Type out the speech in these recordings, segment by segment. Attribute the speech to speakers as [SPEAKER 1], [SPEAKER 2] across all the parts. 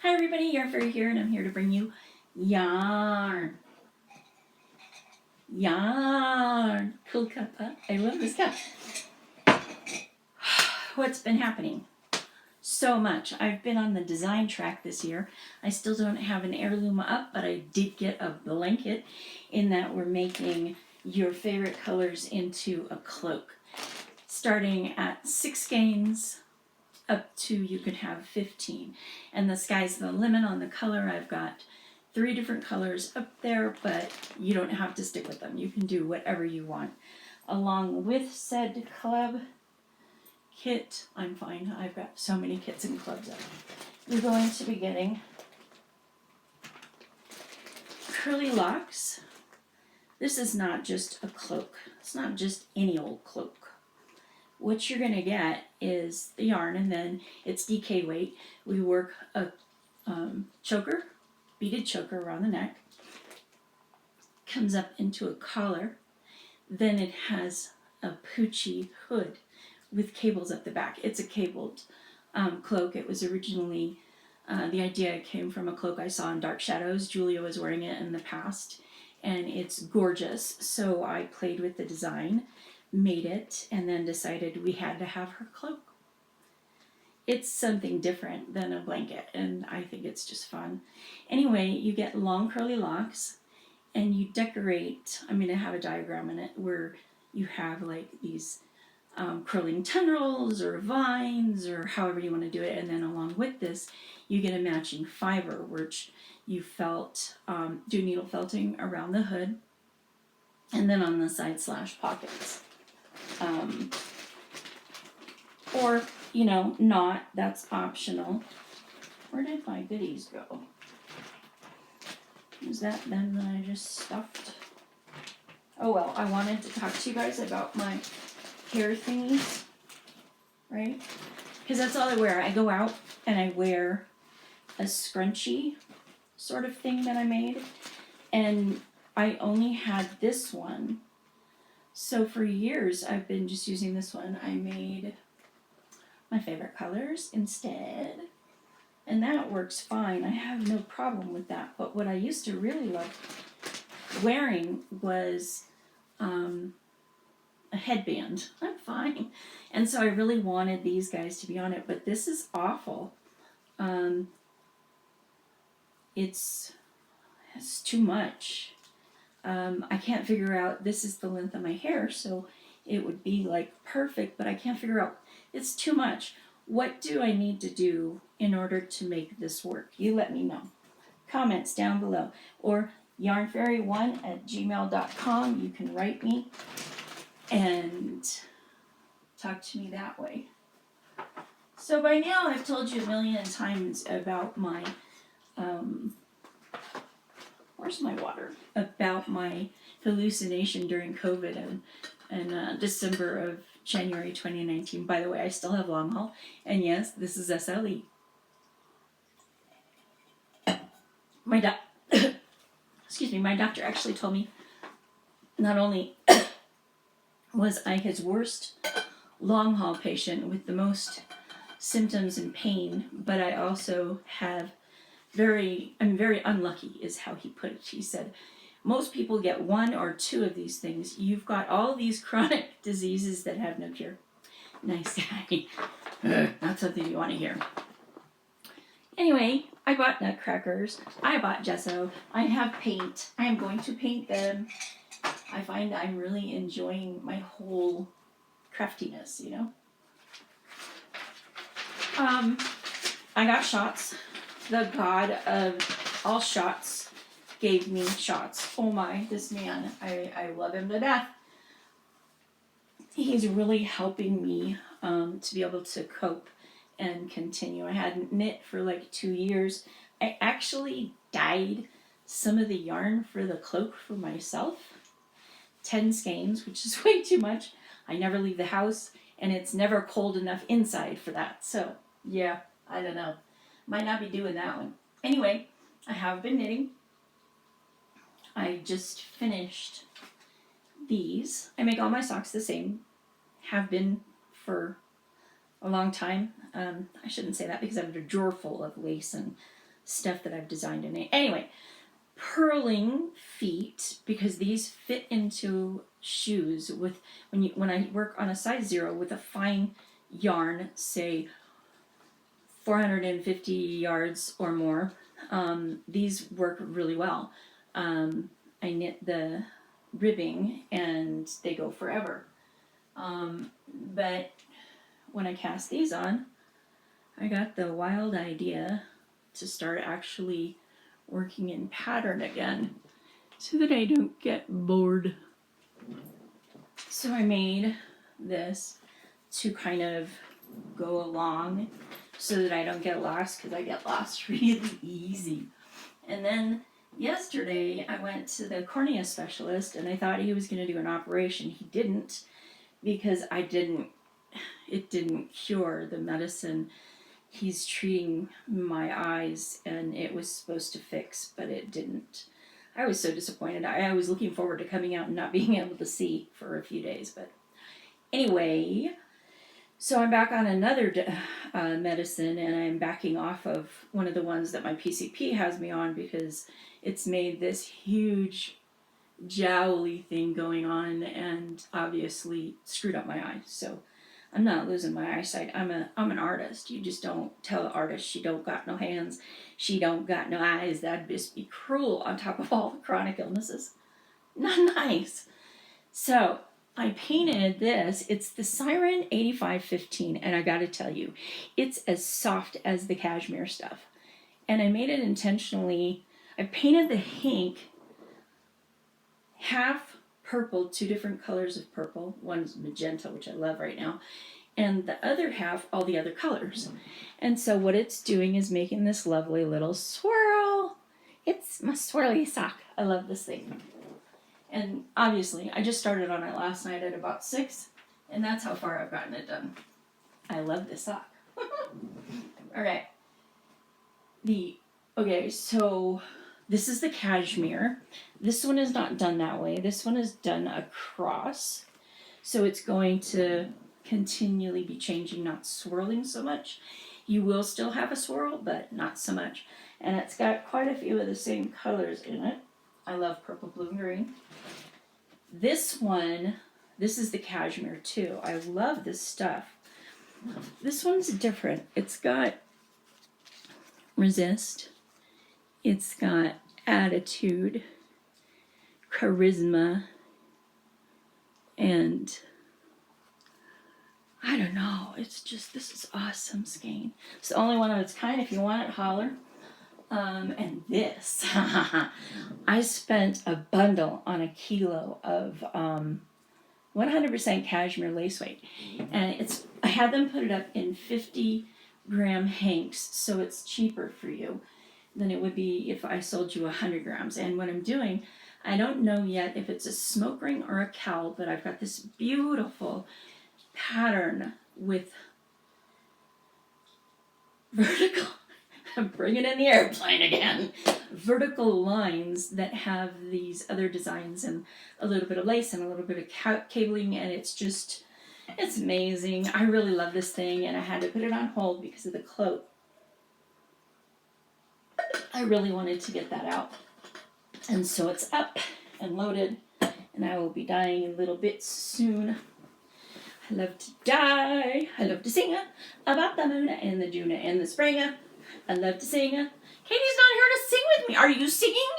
[SPEAKER 1] Hi everybody, Yarn Fairy here, and I'm here to bring you yarn. Yarn. Cool cup, huh? I love this cup. What's been happening? So much. I've been on the design track this year. I still don't have an heirloom up, but I did get a blanket in that we're making your favorite colors into a cloak. Starting at 6 skeins up to you could have 15, and the sky's the limit on the color. I've got 3 different colors up there, but you don't have to stick with them. You can do whatever you want. Along with said club kit, I'm fine. I've got so many kits and clubs up. You're going to be getting curly locks. This is not just a cloak. It's not just any old cloak. What you're going to get is the yarn, and then it's DK weight. We work a choker, beaded choker around the neck, comes up into a collar, then it has a poochy hood with cables up the back. It's a cabled cloak. It was originally, the idea came from a cloak I saw in Dark Shadows. Julia was wearing it in the past, and it's gorgeous. So I played with the design, made it, and then decided we had to have her cloak. It's something different than a blanket, and I think it's just fun. Anyway, you get long curly locks, and you decorate. I'm going to have a diagram in it where you have like these curling tendrils or vines or however you want to do it, and then along with this you get a matching fiber, which you do needle felting around the hood and then on the side slash pockets. Or, not, that's optional. Where did my goodies go? Is that them that I just stuffed? Oh well, I wanted to talk to you guys about my hair thingies, right? Because that's all I wear. I go out and I wear a scrunchie sort of thing that I made, and I only had this one. So for years I've been just using this one. I made my favorite colors instead, and that works fine. I have no problem with that. But what I used to really love wearing was a headband. I'm fine. And so I really wanted these guys to be on it, but this is awful. It's too much. I can't figure out, this is the length of my hair, so it would be like perfect, but I can't figure out, it's too much. What do I need to do in order to make this work? You let me know. Comments down below, or yarnfairy1@gmail.com. You can write me and talk to me that way. So by now I've told you a million times about my where's my water? About my hallucination during COVID and December of January 2019. By the way, I still have long haul, and yes, this is SLE. My doctor actually told me not only was I his worst long haul patient with the most symptoms and pain, but I also have I'm very unlucky, is how he put it. He said, most people get 1 or 2 of these things. You've got all these chronic diseases that have no cure. Nice guy. Not something you want to hear. Anyway, I bought nutcrackers. I bought gesso. I have paint. I am going to paint them. I find I'm really enjoying my whole craftiness, I got shots. The god of all shots gave me shots. Oh my, this man, I love him to death. He's really helping me to be able to cope and continue. I hadn't knit for like 2 years. I actually dyed some of the yarn for the cloak for myself. 10 skeins, which is way too much. I never leave the house, and it's never cold enough inside for that. So, yeah, I don't know. Might not be doing that one. Anyway, I have been knitting. I just finished these. I make all my socks the same. Have been for a long time. I shouldn't say that because I have a drawer full of lace and stuff that I've designed in it. Anyway, purling feet, because these fit into shoes with when I work on a size 0 with a fine yarn, say 450 yards or more. These work really well. I knit the ribbing and they go forever. But when I cast these on, I got the wild idea to start actually working in pattern again so that I don't get bored. So I made this to kind of go along so that I don't get lost, because I get lost really easy. And then yesterday I went to the cornea specialist and I thought he was going to do an operation. He didn't, because it didn't cure the medicine. He's treating my eyes and it was supposed to fix, but it didn't. I was so disappointed. I was looking forward to coming out and not being able to see for a few days. But anyway, so I'm back on another medicine, and I'm backing off of one of the ones that my PCP has me on because it's made this huge jowly thing going on and obviously screwed up my eyes. So I'm not losing my eyesight. I'm an artist. You just don't tell an artist she don't got no hands, she don't got no eyes. That'd just be cruel on top of all the chronic illnesses. Not nice. So I painted this. It's the Siren 8515, and I gotta tell you, it's as soft as the cashmere stuff. And I made it intentionally. I painted the hank half purple, 2 different colors of purple. One's magenta, which I love right now, and the other half, all the other colors. And so what it's doing is making this lovely little swirl. It's my swirly sock. I love this thing. And obviously, I just started on it last night at about 6, and that's how far I've gotten it done. I love this sock. All right. Okay, so this is the cashmere. This one is not done that way. This one is done across. So it's going to continually be changing, not swirling so much. You will still have a swirl, but not so much. And it's got quite a few of the same colors in it. I love purple, blue, and green. This one, this is the cashmere too. I love this stuff. This one's different. It's got resist. It's got attitude, charisma, and I don't know. It's just, this is awesome skein. It's the only one of its kind. If you want it, holler. And this, I spent a bundle on a kilo of 100% cashmere lace weight, and I had them put it up in 50-gram hanks, so it's cheaper for you than it would be if I sold you 100 grams. And what I'm doing, I don't know yet if it's a smoke ring or a KAL, but I've got this beautiful pattern with vertical. I'm bringing in the airplane again. Vertical lines that have these other designs and a little bit of lace and a little bit of cabling, and it's amazing. I really love this thing, and I had to put it on hold because of the cloak. I really wanted to get that out. And so it's up and loaded, and I will be dying in little bits soon. I love to die. I love to sing about the moon and the June and the spring. I love to sing. Katie's not here to sing with me. Are you singing?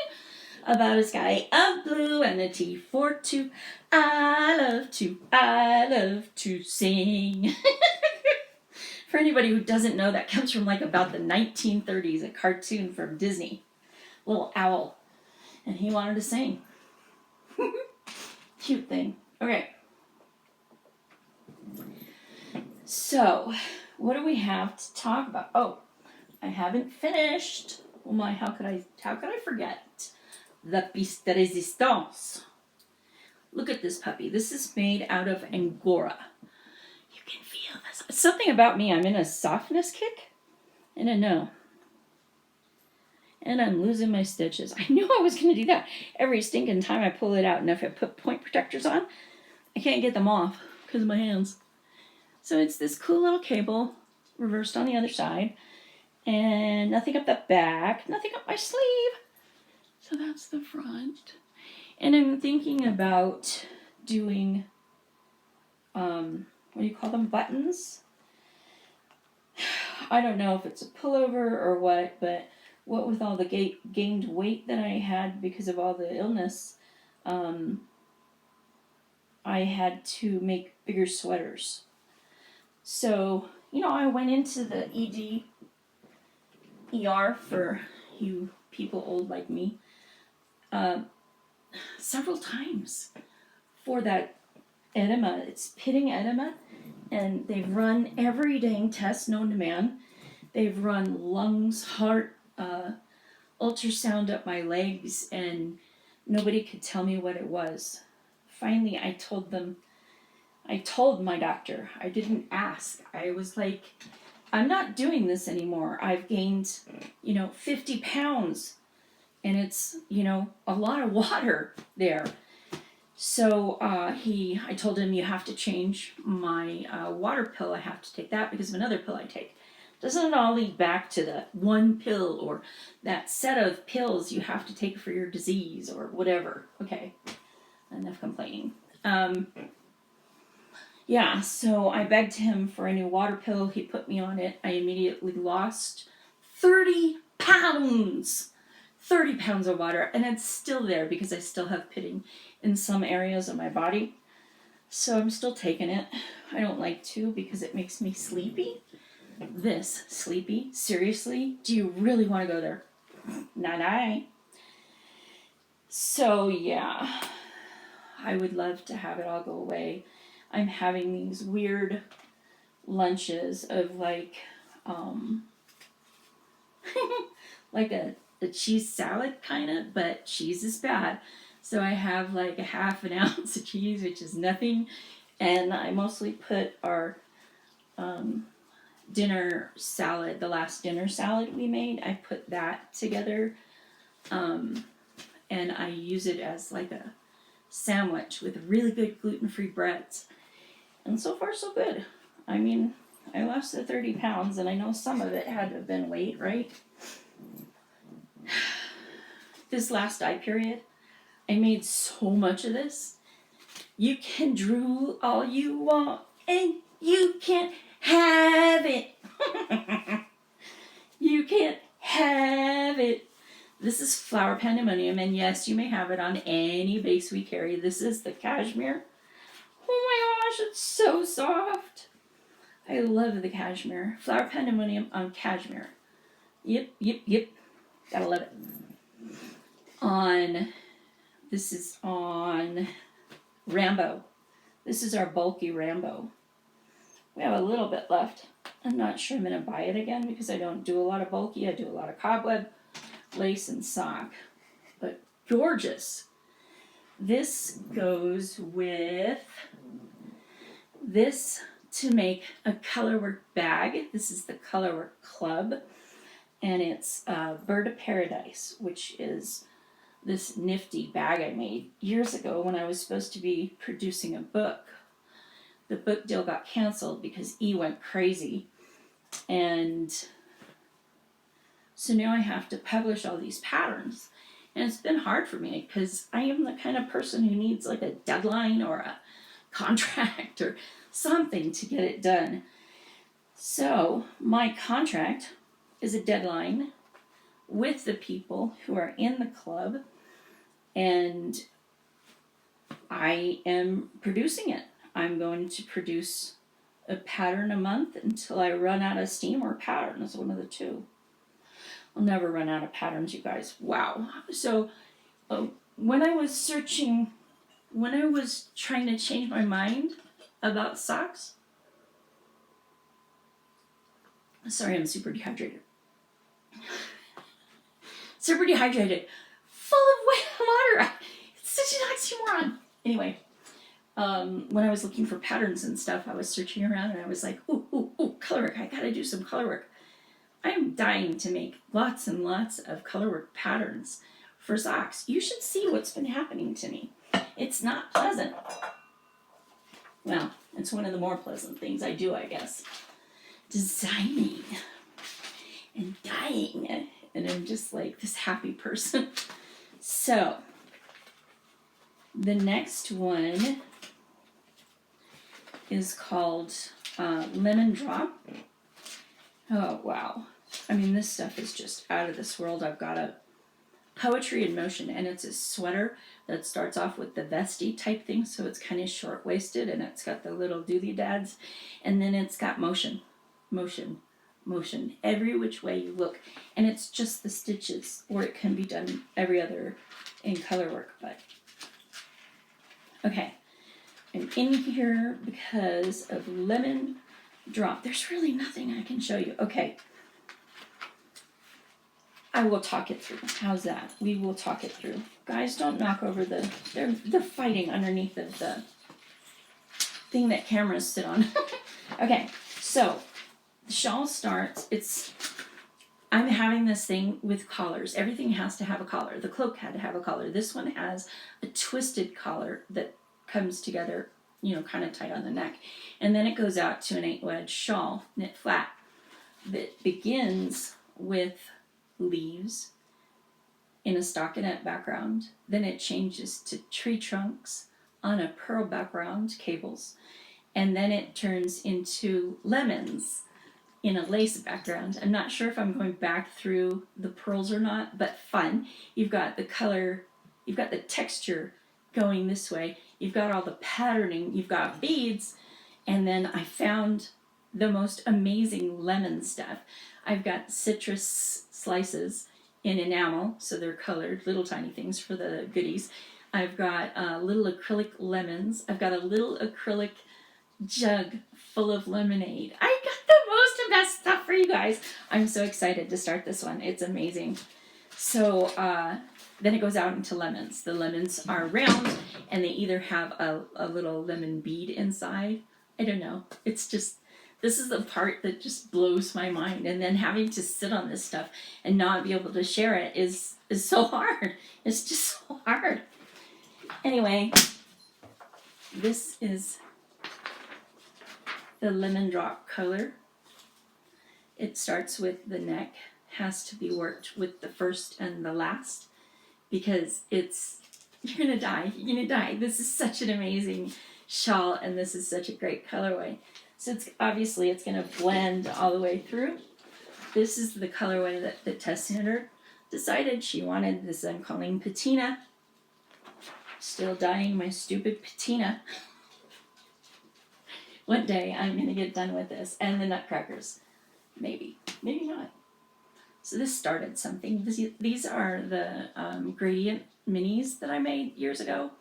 [SPEAKER 1] About a sky of blue and a T for two. I love to sing. For anybody who doesn't know, that comes from like about the 1930s, a cartoon from Disney. Little owl. And he wanted to sing. Cute thing. Okay. So, what do we have to talk about? Oh, I haven't finished. Oh my, how could I forget? La pièce de résistance. Look at this puppy. This is made out of Angora. You can feel this. Something about me, I'm in a softness kick. I don't know. And I'm losing my stitches. I knew I was going to do that. Every stinking time I pull it out, and if I put point protectors on, I can't get them off because of my hands. So it's this cool little cable reversed on the other side. And nothing up the back, nothing up my sleeve. So that's the front. And I'm thinking about doing, what do you call them, buttons? I don't know if it's a pullover or what, but what with all the gained weight that I had because of all the illness, I had to make bigger sweaters. So, I went into the ER for you people old like me, several times for that edema. It's pitting edema, and they've run every dang test known to man. They've run lungs, heart, ultrasound up my legs, and nobody could tell me what it was. Finally, I told my doctor. I didn't ask. I was like, I'm not doing this anymore. I've gained, 50 pounds, and it's, a lot of water there. So I told him, you have to change my water pill. I have to take that because of another pill I take. Doesn't it all lead back to the one pill or that set of pills you have to take for your disease or whatever? Okay, enough complaining. Yeah, so I begged him for a new water pill. He put me on it. I immediately lost 30 pounds. 30 pounds of water, and it's still there because I still have pitting in some areas of my body. So I'm still taking it. I don't like to because it makes me sleepy. Sleepy? Seriously? Do you really want to go there? Not I. So yeah, I would love to have it all go away. I'm having these weird lunches of like a cheese salad kind of, but cheese is bad. So I have like a half an ounce of cheese, which is nothing. And I mostly put our dinner salad, the last dinner salad we made, I put that together. And I use it as like a sandwich with really good gluten-free breads. And so far, so good. I mean, I lost the 30 pounds, and I know some of it had to have been weight, right? This last dye period, I made so much of this. You can drool all you want, and you can't have it. You can't have it. This is flower pandemonium, and yes, you may have it on any base we carry. This is the cashmere. Oh my gosh, it's so soft. I love the cashmere. Flower pandemonium on cashmere. Yep. Gotta love it. This is on Rambo. This is our bulky Rambo. We have a little bit left. I'm not sure I'm going to buy it again because I don't do a lot of bulky. I do a lot of cobweb, lace, and sock. But gorgeous. This goes with this to make a colorwork bag. This is the Colorwork Club. And it's Bird of Paradise, which is this nifty bag I made years ago when I was supposed to be producing a book. The book deal got canceled because E went crazy. And so now I have to publish all these patterns. And it's been hard for me because I am the kind of person who needs like a deadline or a contract or something to get it done. So my contract is a deadline with the people who are in the club, and I am producing it. I'm going to produce a pattern a month until I run out of steam or patterns, one of the two. I'll never run out of patterns, you guys. Wow. So when I was trying to change my mind about socks, sorry, I'm super dehydrated. Super dehydrated. Full of water. It's such an oxymoron. Anyway, when I was looking for patterns and stuff, I was searching around and I was like, ooh, colorwork. I gotta do some colorwork. I'm dying to make lots and lots of colorwork patterns for socks. You should see what's been happening to me. It's not pleasant. Well, it's one of the more pleasant things I do, I guess. Designing. and dying. And I'm just like this happy person. So, the next one is called Lemon Drop. Oh, wow. I mean, this stuff is just out of this world. I've got a Poetry in Motion, and it's a sweater that starts off with the vesty type thing, so it's kind of short-waisted, and it's got the little doodly-dads, and then it's got motion, every which way you look, and it's just the stitches, or it can be done every other in color work, but okay. I'm in here because of Lemon Drop. There's really nothing I can show you. Okay. I will talk it through. How's that? We will talk it through. Guys, don't knock over they're fighting underneath of the thing that cameras sit on. Okay, so the shawl starts, I'm having this thing with collars. Everything has to have a collar. The cloak had to have a collar. This one has a twisted collar that comes together, kind of tight on the neck. And then it goes out to an 8-wedge shawl, knit flat, that begins with leaves in a stockinette background. Then it changes to tree trunks on a pearl background, cables. And then it turns into lemons in a lace background. I'm not sure if I'm going back through the pearls or not, but fun. You've got the color, you've got the texture going this way. You've got all the patterning, you've got beads, and then I found the most amazing lemon stuff. I've got citrus slices in enamel, so they're colored, little tiny things for the goodies. I've got little acrylic lemons. I've got a little acrylic jug full of lemonade. I got the most of that stuff for you guys. I'm so excited to start this one. It's amazing. So then it goes out into lemons. The lemons are round, and they either have a little lemon bead inside. I don't know. It's just, this is the part that just blows my mind. And then having to sit on this stuff and not be able to share it is so hard. It's just so hard. Anyway, this is the Lemon Drop color. It starts with the neck, has to be worked with the first and the last, because you're gonna die. This is such an amazing shawl, and this is such a great colorway. So it's gonna blend all the way through. This is the colorway that Tess Sanders decided she wanted. This I'm calling Patina. Still dyeing my stupid patina. One day I'm gonna get done with this, and the nutcrackers. Maybe not. So this started something. These are the gradient minis that I made years ago.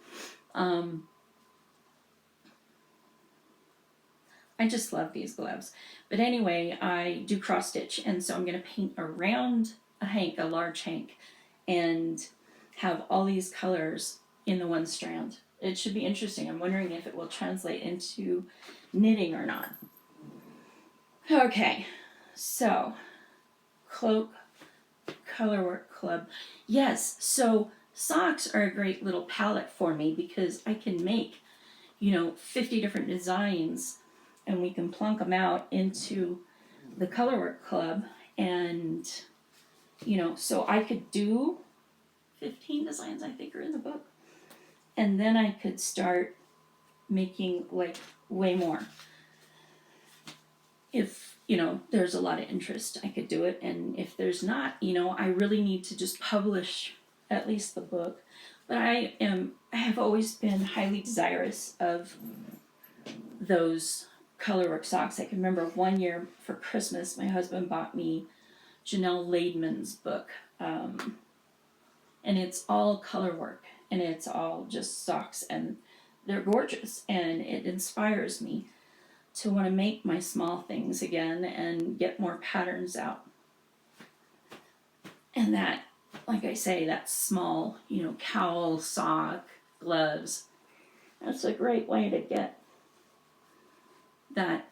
[SPEAKER 1] I just love these gloves. But anyway, I do cross stitch, and so I'm going to paint around a large hank, and have all these colors in the one strand. It should be interesting. I'm wondering if it will translate into knitting or not. Okay, so Cloak Colorwork Club. Yes, so socks are a great little palette for me, because I can make, 50 different designs, and we can plunk them out into the Colorwork Club, and, so I could do 15 designs, I think, are in the book, and then I could start making, way more. If, there's a lot of interest, I could do it, and if there's not, I really need to just publish at least the book. But I have always been highly desirous of those colorwork socks. I can remember one year for Christmas, my husband bought me Janelle Laidman's book, and it's all colorwork, and it's all just socks, and they're gorgeous, and it inspires me to want to make my small things again and get more patterns out. And that, like I say, that small, cowl, sock, gloves, that's a great way to get that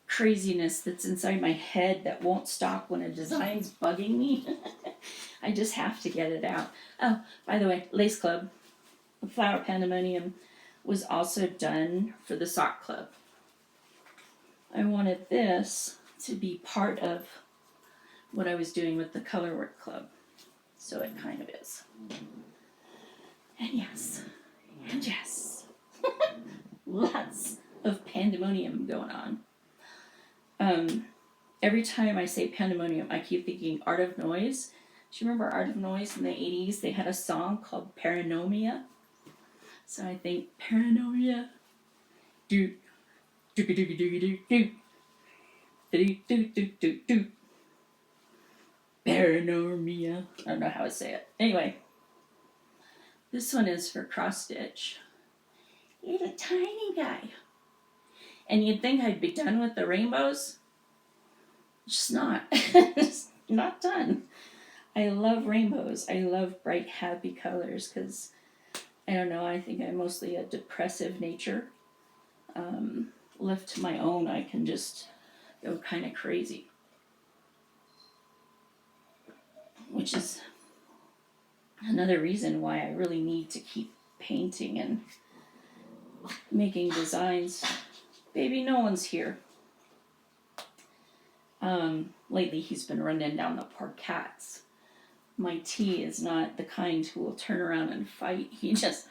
[SPEAKER 1] craziness that's inside my head that won't stop when a design's bugging me. I just have to get it out. Oh, by the way, Lace Club, Flower Pandemonium, was also done for the Sock Club. I wanted this to be part of what I was doing with the Color Work Club. So it kind of is. And yes. And yes. Lots of pandemonium going on. Every time I say pandemonium, I keep thinking Art of Noise. Do you remember Art of Noise in the 80s? They had a song called Paranomia. So I think Paranomia. Do do do do do do do do do do do do. Paranomia. I don't know how to say it. Anyway, this one is for cross stitch. It's a tiny guy. And you'd think I'd be done with the rainbows. Just not. Just not done. I love rainbows. I love bright, happy colors because, I don't know, I think I'm mostly a depressive nature. Left to my own, I can just go kind of crazy. Which is another reason why I really need to keep painting and making designs. Baby, no one's here. Lately he's been running down the poor cats. My T is not the kind who will turn around and fight. He just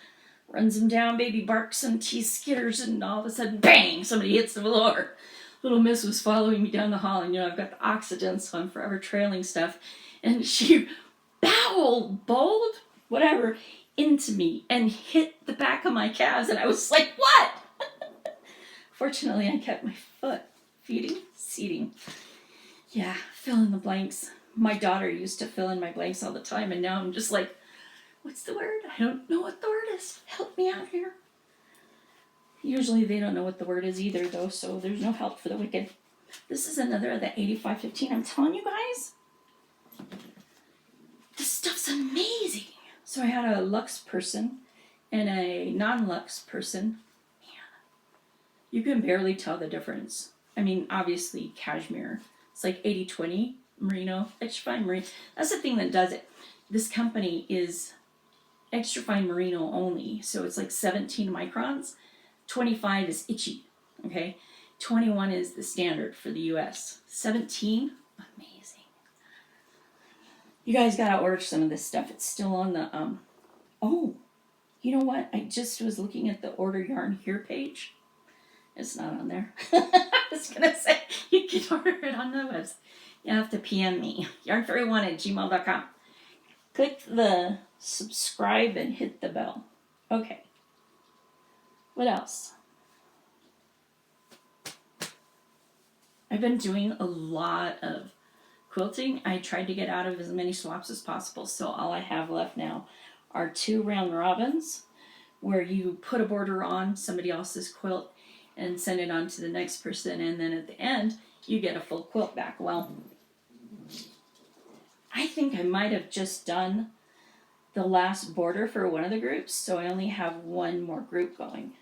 [SPEAKER 1] runs him down, baby barks, and T skitters, and all of a sudden, bang, somebody hits the floor. Little Miss was following me down the hall, and I've got the oxygen, so I'm forever trailing stuff, and she bowled, whatever, into me and hit the back of my calves, and I was like, what? Fortunately, I kept my foot seating. Yeah, fill in the blanks. My daughter used to fill in my blanks all the time, and now I'm just like, what's the word? I don't know what the word is. Help me out here. Usually they don't know what the word is either, though, so there's no help for the wicked. This is another of the 8515. I'm telling you guys, this stuff's amazing. So I had a luxe person and a non-luxe person. Man, you can barely tell the difference. I mean, obviously, cashmere. It's like 80-20 merino, extra fine merino. That's the thing that does it. This company is extra fine merino only, so it's like 17 microns. 25 is itchy, okay? 21 is the standard for the US. 17, amazing. You guys gotta order some of this stuff. It's still on the, oh, you know what? I just was looking at the Order Yarn Here page. It's not on there. I was gonna say, you can order it on the website. You have to PM me, yarnfairy1@gmail.com. Click the subscribe and hit the bell. Okay. What else? I've been doing a lot of quilting. I tried to get out of as many swaps as possible, so all I have left now are 2 round robins where you put a border on somebody else's quilt and send it on to the next person, and then at the end you get a full quilt back. Well, I think I might have just done the last border for one of the groups, so I only have one more group going.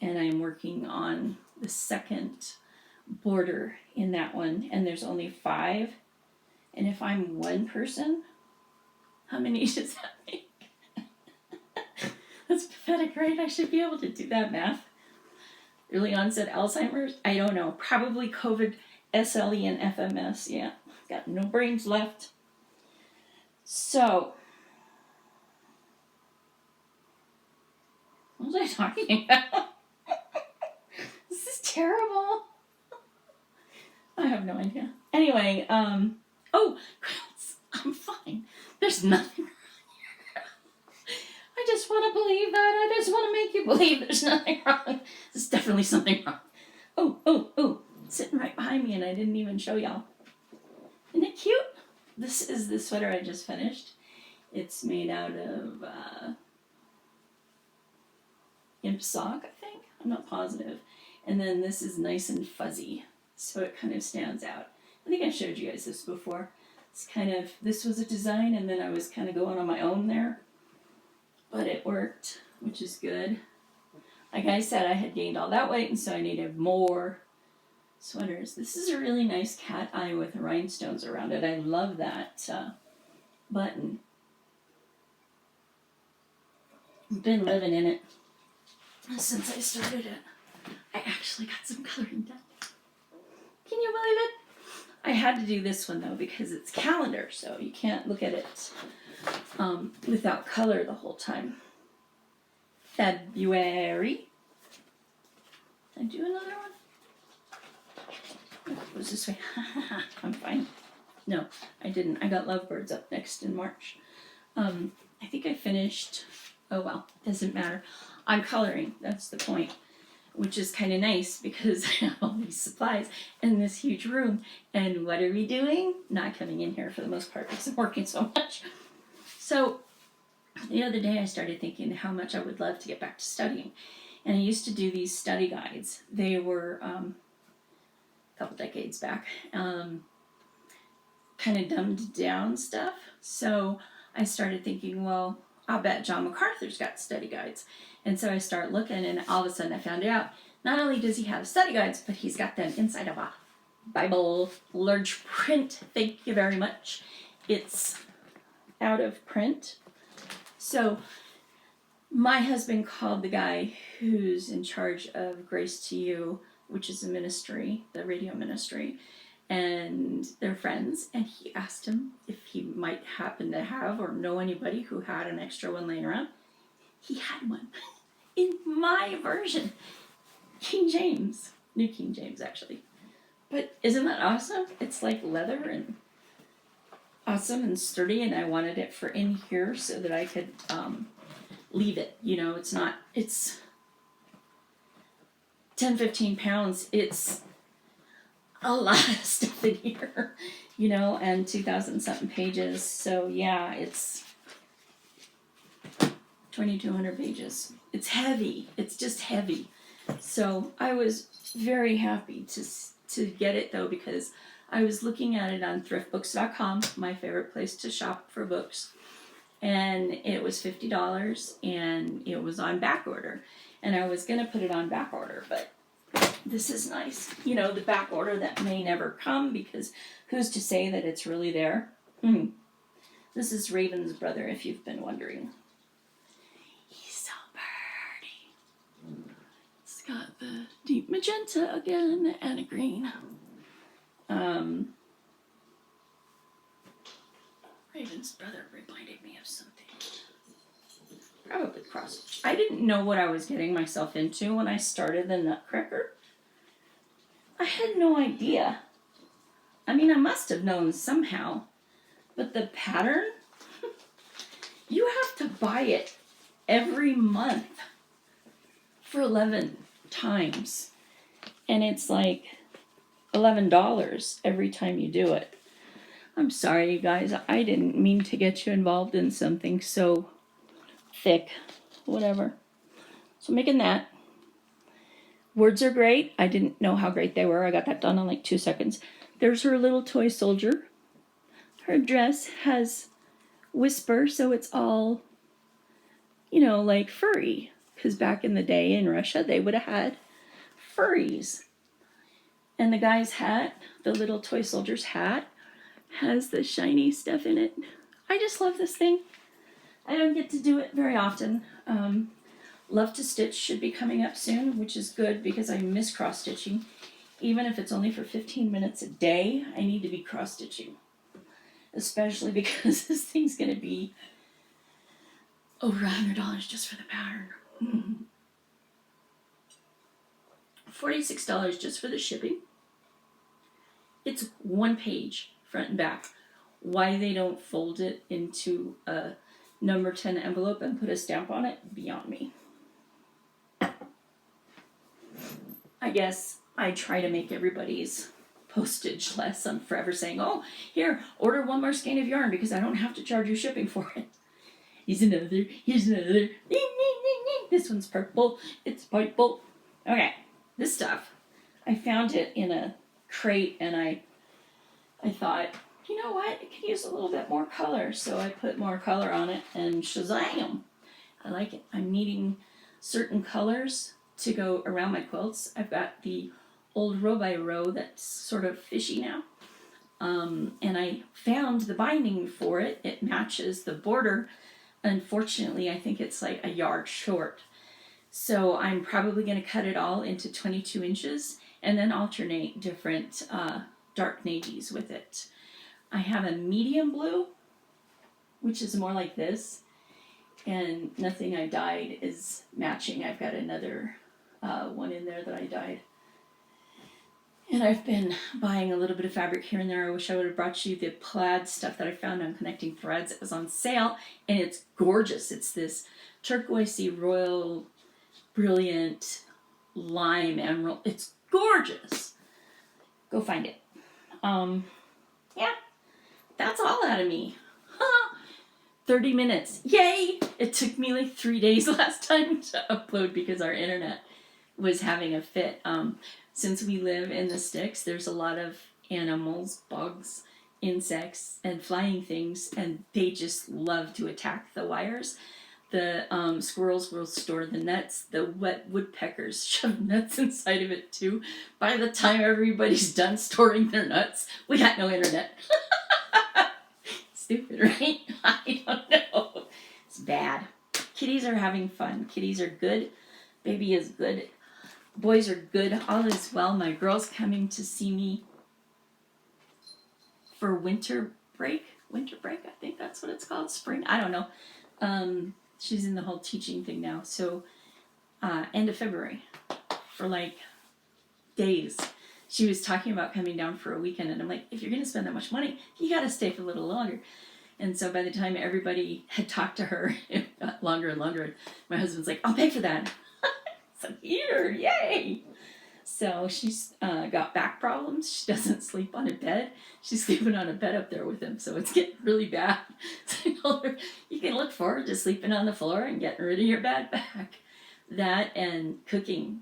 [SPEAKER 1] And I'm working on the second border in that one, and there's only 5. And if I'm one person, how many does that make? That's pathetic, right? I should be able to do that math. Early onset Alzheimer's? I don't know. Probably COVID, SLE, and FMS. Yeah, got no brains left. So, what was I talking about? This is terrible. I have no idea. Anyway, oh, quilts. I'm fine. There's nothing wrong here. I just want to believe that. I just want to make you believe there's nothing wrong. There's definitely something wrong. Oh, sitting right behind me, and I didn't even show y'all. Isn't it cute? This is the sweater I just finished. It's made out of imp sock, I think. I'm not positive. And then this is nice and fuzzy, so it kind of stands out. I think I showed you guys this before. It's kind of, this was a design, and then I was kind of going on my own there. But it worked, which is good. Like I said, I had gained all that weight, and so I needed more sweaters. This is a really nice cat eye with rhinestones around it. I love that button. I've been living in it since I started it. I actually got some coloring done. Can you believe it? I had to do this one though because it's calendar, so you can't look at it without color the whole time. February. Did I do another one? It was this way. I'm fine. No, I didn't. I got Lovebirds up next in March. I think I finished. Oh well, doesn't matter. I'm coloring. That's the point. Which is kind of nice because I have all these supplies in this huge room. And what are we doing? Not coming in here for the most part because I'm working so much. So the other day I started thinking how much I would love to get back to studying. And I used to do these study guides. They were a couple decades back. Kind of dumbed down stuff. So I started thinking, well, I'll bet John MacArthur's got study guides. And so I start looking, and all of a sudden I found out, not only does he have study guides, but he's got them inside of a Bible, large print. Thank you very much. It's out of print. So my husband called the guy who's in charge of Grace to You, which is a ministry, the radio ministry, and they're friends, and he asked him if he might happen to have or know anybody who had an extra one laying around. He had one in my version, King James, New King James actually. But isn't that awesome? It's like leather and awesome and sturdy, and I wanted it for in here so that I could leave it. You know, it's 10-15 pounds. It's a lot of stuff in here, you know, and 2,000 something pages. So yeah, it's 2,200 pages. It's heavy. It's just heavy. So I was very happy to get it though, because I was looking at it on thriftbooks.com, my favorite place to shop for books, and it was $50 and it was on back order, and I was gonna put it on back order, but this is nice. You know, the back order that may never come, because who's to say that it's really there? This is Raven's brother, if you've been wondering. He's so pretty. It's got the deep magenta again and a green. Raven's brother reminded me of something. Probably cross. I didn't know what I was getting myself into when I started the Nutcracker. I had no idea. I mean, I must have known somehow, but the pattern, you have to buy it every month for 11 times, and it's like $11 every time you do it. I'm sorry, you guys, I didn't mean to get you involved in something so thick, whatever. So making that. Words are great. I didn't know how great they were. I got that done in like 2 seconds. There's her little toy soldier. Her dress has whisper, so it's all, you know, like furry. Because back in the day in Russia, they would have had furries. And the guy's hat, the little toy soldier's hat, has the shiny stuff in it. I just love this thing. I don't get to do it very often. Love to Stitch should be coming up soon, which is good because I miss cross-stitching. Even if it's only for 15 minutes a day, I need to be cross-stitching. Especially because this thing's going to be over $100 just for the pattern. $46 just for the shipping. It's one page, front and back. Why they don't fold it into a number 10 envelope and put a stamp on it, beyond me. I guess I try to make everybody's postage less. I'm forever saying, oh, here, order one more skein of yarn because I don't have to charge you shipping for it. Here's another, here's another. Ding, ding, ding, ding. This one's purple, it's purple. Okay, this stuff, I found it in a crate, and I thought, you know what, it could use a little bit more color, so I put more color on it, and shazam! I like it. I'm needing certain colors to go around my quilts. I've got the old row by row that's sort of fishy now, and I found the binding for it. It matches the border. Unfortunately, I think it's like a yard short, so I'm probably going to cut it all into 22 inches and then alternate different dark navies with it. I have a medium blue, which is more like this, and nothing I dyed is matching. I've got another one in there that I dyed. And I've been buying a little bit of fabric here and there. I wish I would have brought you the plaid stuff that I found on Connecting Threads. It was on sale, and it's gorgeous. It's this turquoisey, royal, brilliant lime emerald. It's gorgeous. Go find it. Yeah, that's all out of me. 30 minutes. Yay! It took me like 3 days last time to upload because our internet was having a fit. Since we live in the sticks, there's a lot of animals, bugs, insects, and flying things, and they just love to attack the wires. The squirrels will store the nuts. The wet woodpeckers shove nuts inside of it too. By the time everybody's done storing their nuts, we got no internet. Stupid, right? I don't know. It's bad. Kitties are having fun. Kitties are good. Baby is good. Boys are good. All is well. My girl's coming to see me for winter break. Winter break, I think that's what it's called. Spring. I don't know. She's in the whole teaching thing now. So end of February for like days. She was talking about coming down for a weekend, and I'm like, if you're going to spend that much money, you got to stay for a little longer. And so by the time everybody had talked to her, it got longer and longer. My husband's like, I'll pay for that. So here, yay! So she's got back problems. She doesn't sleep on a bed. She's sleeping on a bed up there with him, so it's getting really bad. So I told her, you can look forward to sleeping on the floor and getting rid of your bad back. That and cooking.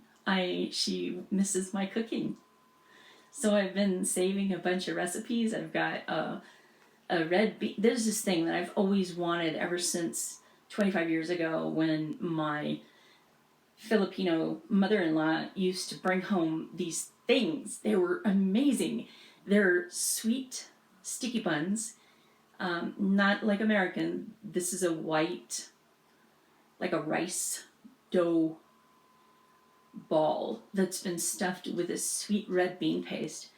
[SPEAKER 1] She misses my cooking. So I've been saving a bunch of recipes. I've got a red bean. There's this thing that I've always wanted ever since 25 years ago when my Filipino mother-in-law used to bring home these things. They were amazing. They're sweet sticky buns, not like American. This is a white, like a rice dough ball that's been stuffed with a sweet red bean paste.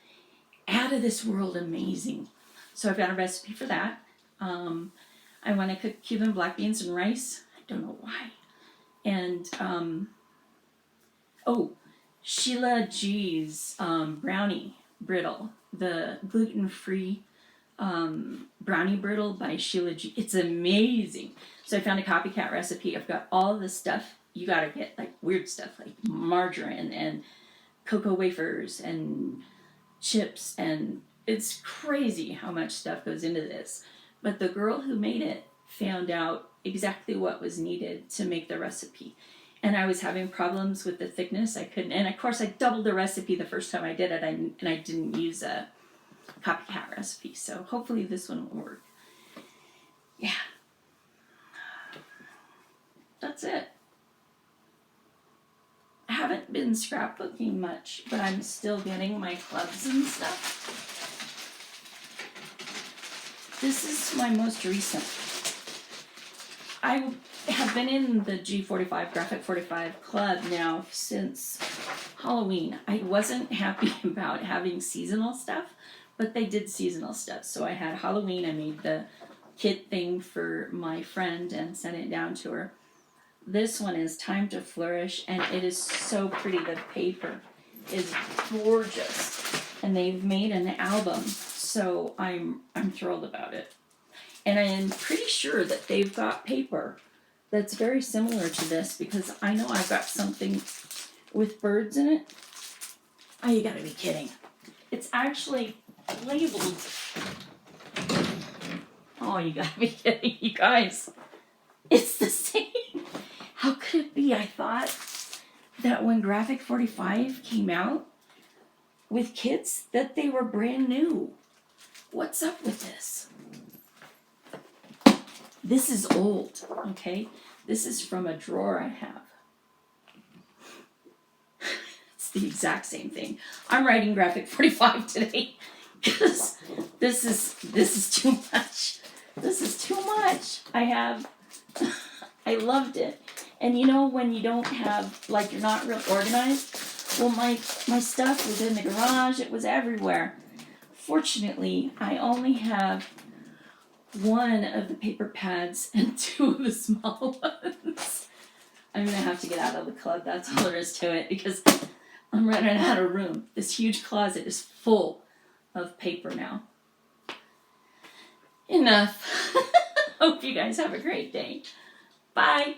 [SPEAKER 1] Out of this world amazing. So I've got a recipe for that. I want to cook Cuban black beans and rice. I don't know why. And Sheila G's brownie brittle, the gluten-free brownie brittle by Sheila G. It's amazing. So I found a copycat recipe. I've got all this stuff. You gotta get like weird stuff like margarine and cocoa wafers and chips, and it's crazy how much stuff goes into this. But the girl who made it found out exactly what was needed to make the recipe. And I was having problems with the thickness. I couldn't, and of course I doubled the recipe the first time I did it, and I didn't use a copycat recipe. So hopefully this one will work. Yeah. That's it. I haven't been scrapbooking much, but I'm still getting my clubs and stuff. This is my most recent. I have been in the G45, Graphic 45 club now since Halloween. I wasn't happy about having seasonal stuff, but they did seasonal stuff. So I had Halloween, I made the kit thing for my friend and sent it down to her. This one is Time to Flourish, and it is so pretty. The paper is gorgeous, and they've made an album, so I'm thrilled about it. And I am pretty sure that they've got paper that's very similar to this, because I know I've got something with birds in it. Oh, you gotta be kidding. It's actually labeled. Oh, you gotta be kidding, you guys. It's the same. How could it be? I thought that when Graphic 45 came out with kits, that they were brand new. What's up with this? This is old, okay? This is from a drawer I have. It's the exact same thing. I'm writing Graphic 45 today because this is too much. This is too much. I loved it. And you know, when you don't have, like, you're not real organized, well, my stuff was in the garage. It was everywhere. Unfortunately, I only have one of the paper pads and two of the small ones. I'm gonna have to get out of the club, that's all there is to it, because I'm running out of room. This huge closet is full of paper now. Enough. Hope you guys have a great day. Bye.